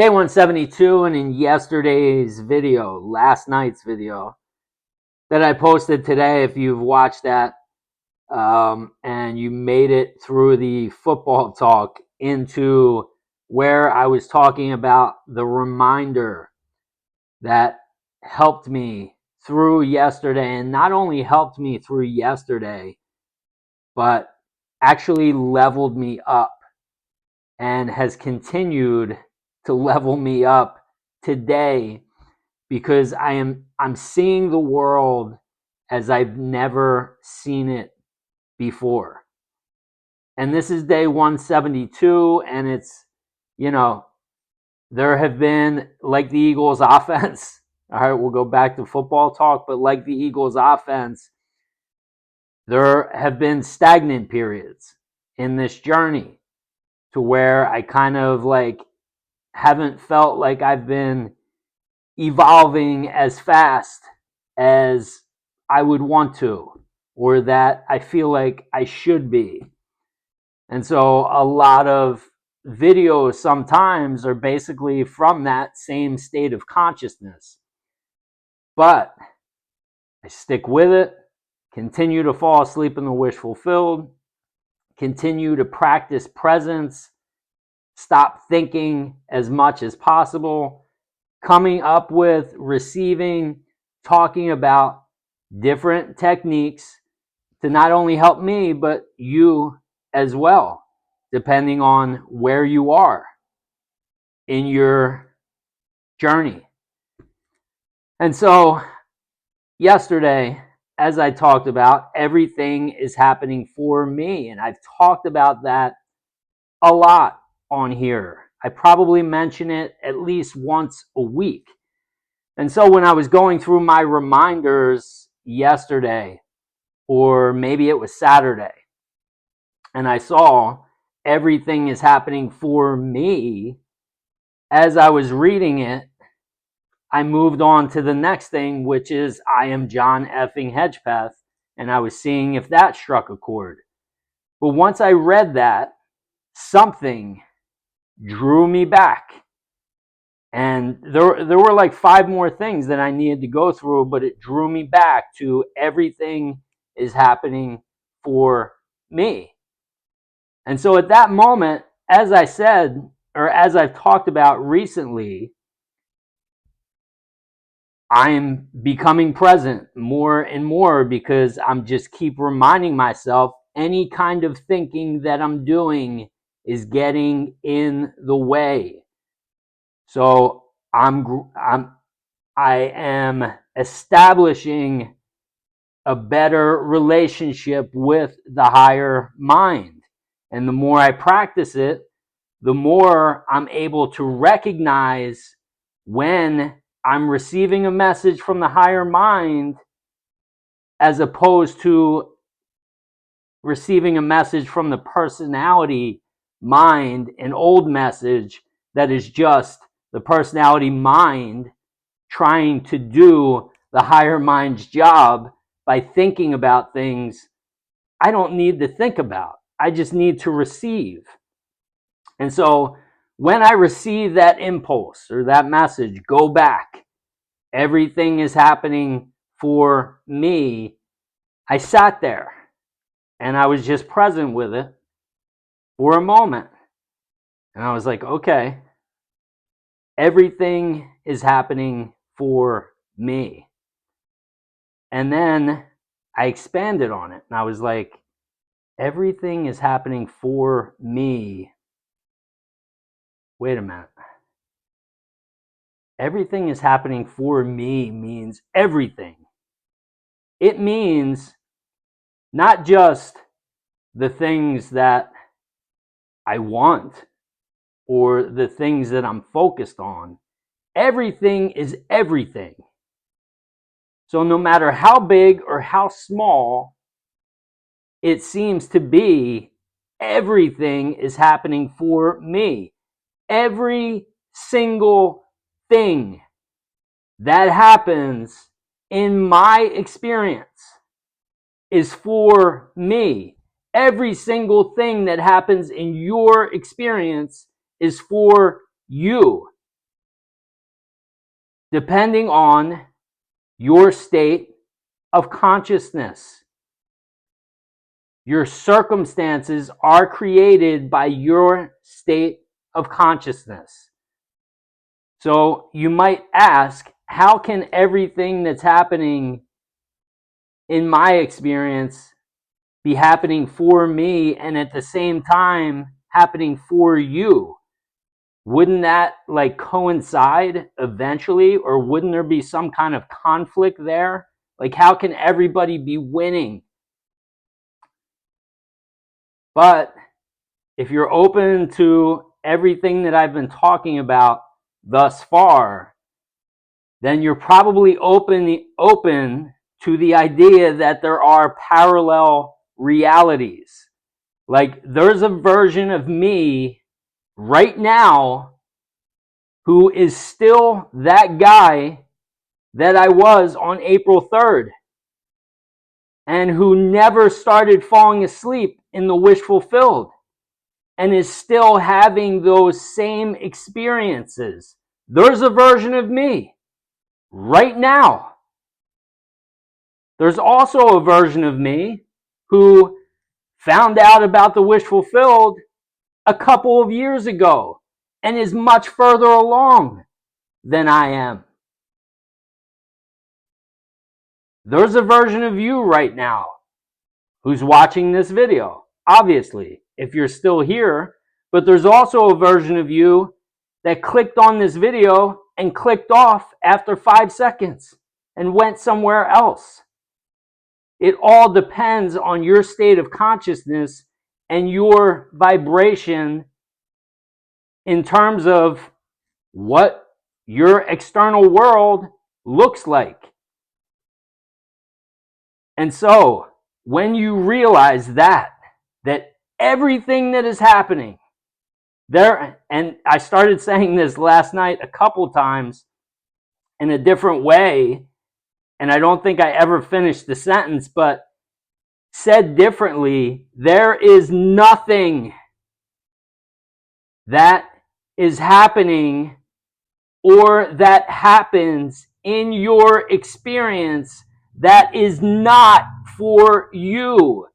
Day 172, and in yesterday's video, last night's video that I posted today, if you've watched that and you made it through the football talk into where I was talking about the reminder that helped me through yesterday, and not only helped me through yesterday, but actually leveled me up and has continued to level me up today, because I'm seeing the world as I've never seen it before. And this is day 172, and it's, there have been, like the Eagles offense, all right, we'll go back to football talk, but like the Eagles offense, there have been stagnant periods in this journey to where I kind of haven't felt like I've been evolving as fast as I would want to, or that I feel like I should be. And so a lot of videos sometimes are basically from that same state of consciousness. But I stick with it, continue to fall asleep in the wish fulfilled, continue to practice presence, stop thinking as much as possible, coming up with, receiving, talking about different techniques to not only help me, but you as well, depending on where you are in your journey. And so yesterday, as I talked about, everything is happening for me. And I've talked about that a lot on here. I probably mention it at least once a week. And so when I was going through my reminders yesterday, or maybe it was Saturday, and I saw everything is happening for me, as I was reading it, I moved on to the next thing, which is I am John effing Hedgepeth, and I was seeing if that struck a chord. But once I read that, something drew me back. And there were like 5 more things that I needed to go through, but it drew me back to everything is happening for me. And so at that moment, as I said, or as I've talked about recently, I'm becoming present more and more, because I'm just keep reminding myself any kind of thinking that I'm doing is getting in the way. So I am establishing a better relationship with the higher mind. And the more I practice it, the more I'm able to recognize when I'm receiving a message from the higher mind, as opposed to receiving a message from the personality mind, an old message that is just the personality mind trying to do the higher mind's job by thinking about things I don't need to think about. I just need to receive. And so when I receive that impulse or that message, go back, everything is happening for me, I sat there and I was just present with it for a moment. And I was like, okay, everything is happening for me. And then I expanded on it, and I was like, everything is happening for me. Wait a minute. Everything is happening for me means everything. It means not just the things that I want or the things that I'm focused on. Everything is everything. So no matter how big or how small it seems to be, everything is happening for me. Every single thing that happens in my experience is for me. Every single thing that happens in your experience is for you. depending on your state of consciousness. Your circumstances are created by your state of consciousness. So you might ask, how can everything that's happening in my experience be happening for me and at the same time happening for you? Wouldn't that like coincide eventually, or wouldn't there be some kind of conflict there? Like, how can everybody be winning? But if you're open to everything that I've been talking about thus far, then you're probably open to the idea that there are parallel realities. Like, there's a version of me right now who is still that guy that I was on April 3rd, and who never started falling asleep in the wish fulfilled, and is still having those same experiences. There's a version of me right now. There's also a version of me who found out about the wish fulfilled a couple of years ago and is much further along than I am. There's a version of you right now who's watching this video, obviously, if you're still here, but there's also a version of you that clicked on this video and clicked off after 5 seconds and went somewhere else. It all depends on your state of consciousness and your vibration in terms of what your external world looks like. And so, when you realize that everything that is happening there, and I started saying this last night a couple times in a different way, and I don't think I ever finished the sentence, but said differently, there is nothing that is happening or that happens in your experience that is not for you.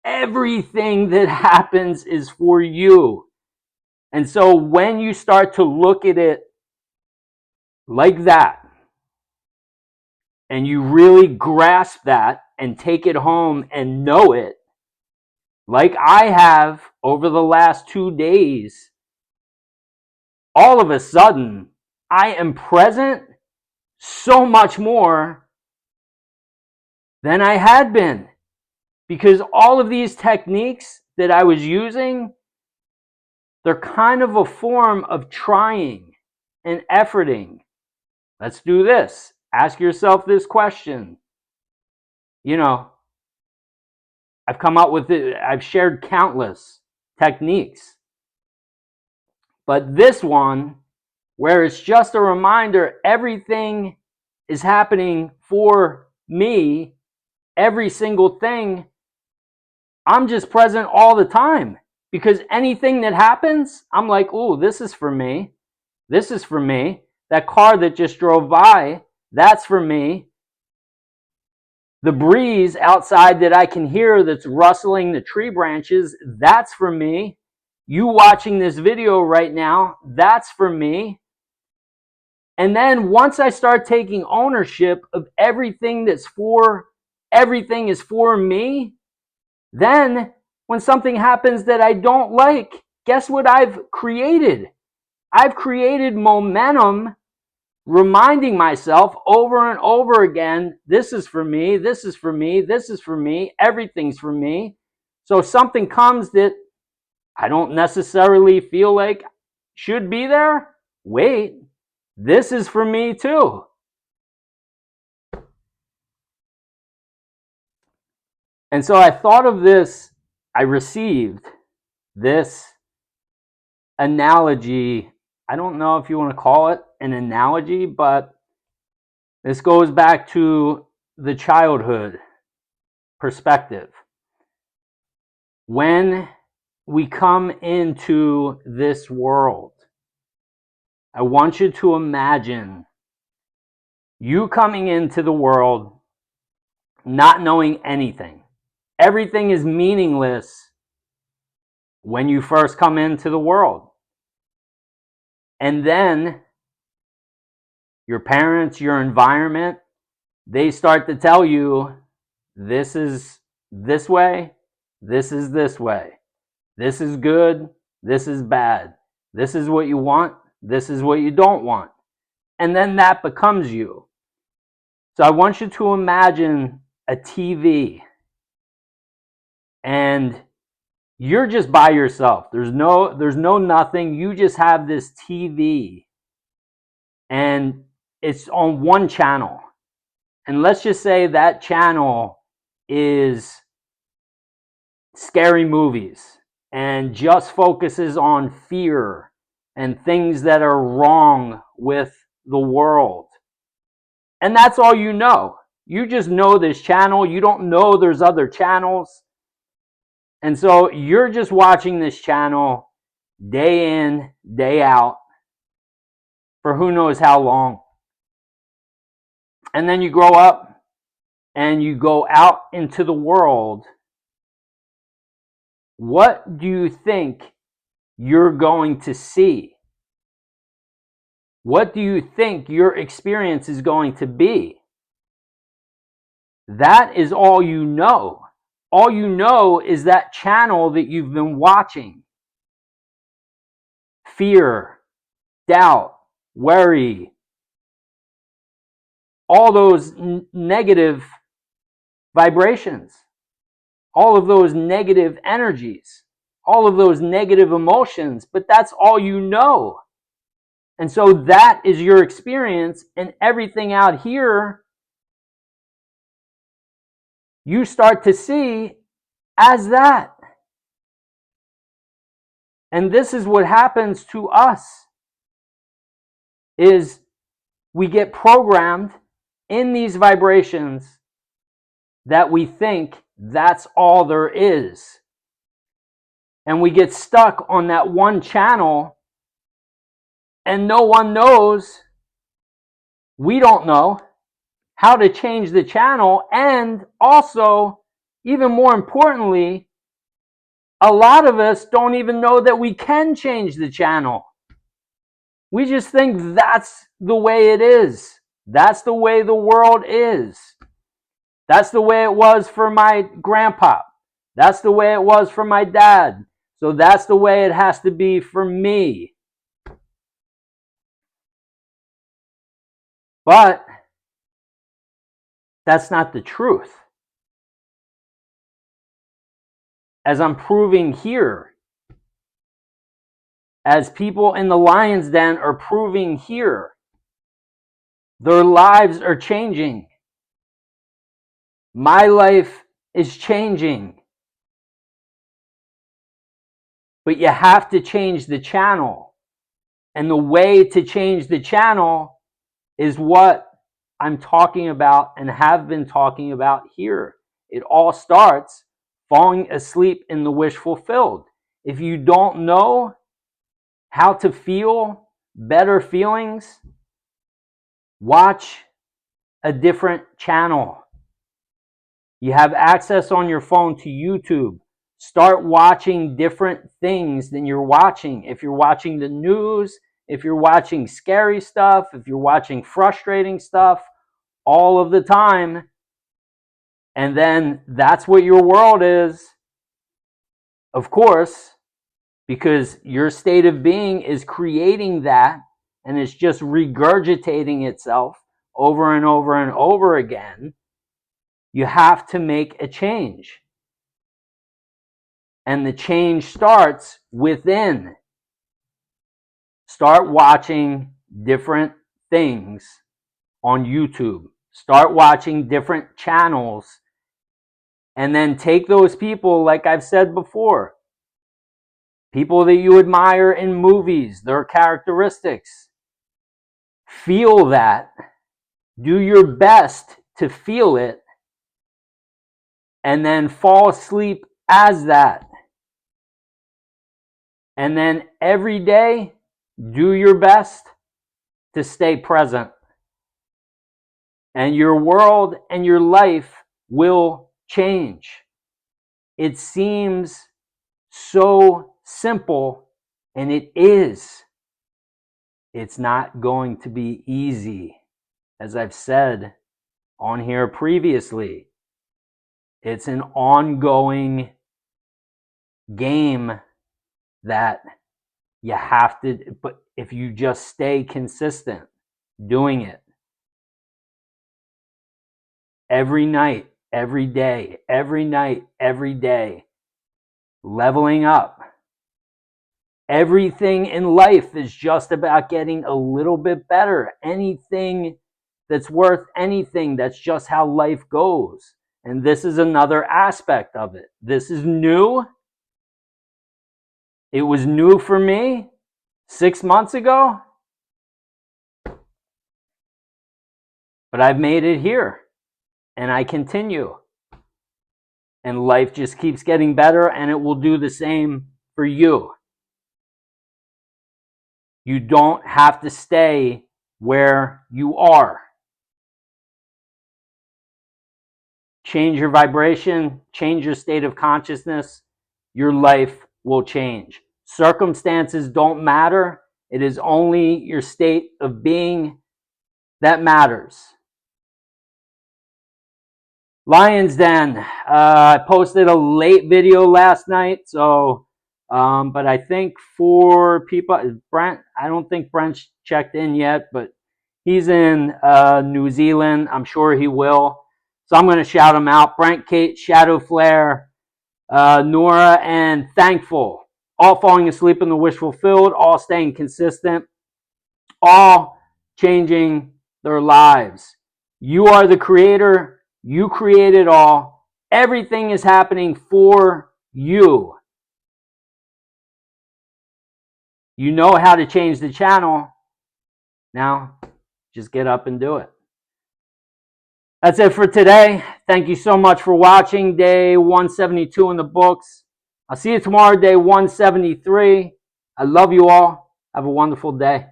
Everything that happens is for you. And so when you start to look at it like that, and you really grasp that and take it home and know it, like I have over the last 2 days, all of a sudden, I am present so much more than I had been. Because all of these techniques that I was using, they're kind of a form of trying and efforting. Let's do this. Ask yourself this question. You know, I've come up with it, I've shared countless techniques. But this one, where it's just a reminder, everything is happening for me, every single thing, I'm just present all the time. Because anything that happens, I'm like, oh, this is for me. This is for me. That car that just drove by, that's for me. The breeze outside that I can hear that's rustling the tree branches, that's for me. You watching this video right now, that's for me. And then once I start taking ownership of everything is for me, then when something happens that I don't like, guess what I've created? I've created momentum, reminding myself over and over again, this is for me, this is for me, this is for me, everything's for me. So if something comes that I don't necessarily feel like should be there, wait, this is for me too. And so I thought of this, I received this analogy. I don't know if you want to call it an analogy, but this goes back to the childhood perspective. When we come into this world, I want you to imagine you coming into the world not knowing anything. Everything is meaningless when you first come into the world. And then your parents, your environment, they start to tell you this is this way, this is this way. This is good, this is bad. This is what you want, this is what you don't want. And then that becomes you. So I want you to imagine a TV and you're just by yourself. There's no nothing. You just have this TV and it's on one channel. And let's just say that channel is scary movies and just focuses on fear and things that are wrong with the world. And that's all you know. You just know this channel. You don't know there's other channels. And so you're just watching this channel day in, day out for who knows how long. And then you grow up and you go out into the world. What do you think you're going to see? What do you think your experience is going to be? That is all you know. All you know is that channel that you've been watching. Fear, doubt, worry, all those negative vibrations, all of those negative energies, all of those negative emotions, but that's all you know. And so that is your experience, and everything out here you start to see as that. And this is what happens to us, is we get programmed in these vibrations that we think that's all there is. And we get stuck on that one channel and no one knows, we don't know how to change the channel. And also, even more importantly, a lot of us don't even know that we can change the channel. We just think that's the way it is. That's the way the world is. That's the way it was for my grandpa. That's the way it was for my dad. So that's the way it has to be for me. But that's not the truth. As I'm proving here, as people in the lion's den are proving here, their lives are changing. My life is changing. But you have to change the channel. And the way to change the channel is what I'm talking about and have been talking about here. It all starts falling asleep in the wish fulfilled. If you don't know how to feel better feelings, watch a different channel. You have access on your phone to YouTube. Start watching different things than you're watching. If you're watching the news, if you're watching scary stuff, if you're watching frustrating stuff all of the time, and then that's what your world is, of course, because your state of being is creating that, and it's just regurgitating itself over and over and over again. You have to make a change. And the change starts within. Start watching different things on YouTube. Start watching different channels. And then take those people, like I've said before, people that you admire in movies, their characteristics. Feel that. Do your best to feel it. And then fall asleep as that. And then every day, do your best to stay present. And your world and your life will change. It seems so simple, and it is. It's not going to be easy, as I've said on here previously. It's an ongoing game that you have to, but if you just stay consistent doing it every night, every day, every night, every day, leveling up. Everything in life is just about getting a little bit better. Anything that's worth anything, that's just how life goes. And this is another aspect of it. This is new. It was new for me 6 months ago, but I've made it here, and I continue. And life just keeps getting better, and it will do the same for you. You don't have to stay where you are. Change your vibration, change your state of consciousness, your life will change. Circumstances don't matter. It is only your state of being that matters. Lion's Den. I posted a late video last night, so but I think for people, Brent, I don't think Brent's checked in yet, but he's in New Zealand. I'm sure he will. So I'm going to shout him out. Brent, Kate, Shadow Flare, Nora, and Thankful. All falling asleep in the wish fulfilled, all staying consistent, all changing their lives. You are the creator. You create it all. Everything is happening for you. You know how to change the channel. Now, just get up and do it. That's it for today. Thank you so much for watching. Day 172 in the books. I'll see you tomorrow, day 173. I love you all. Have a wonderful day.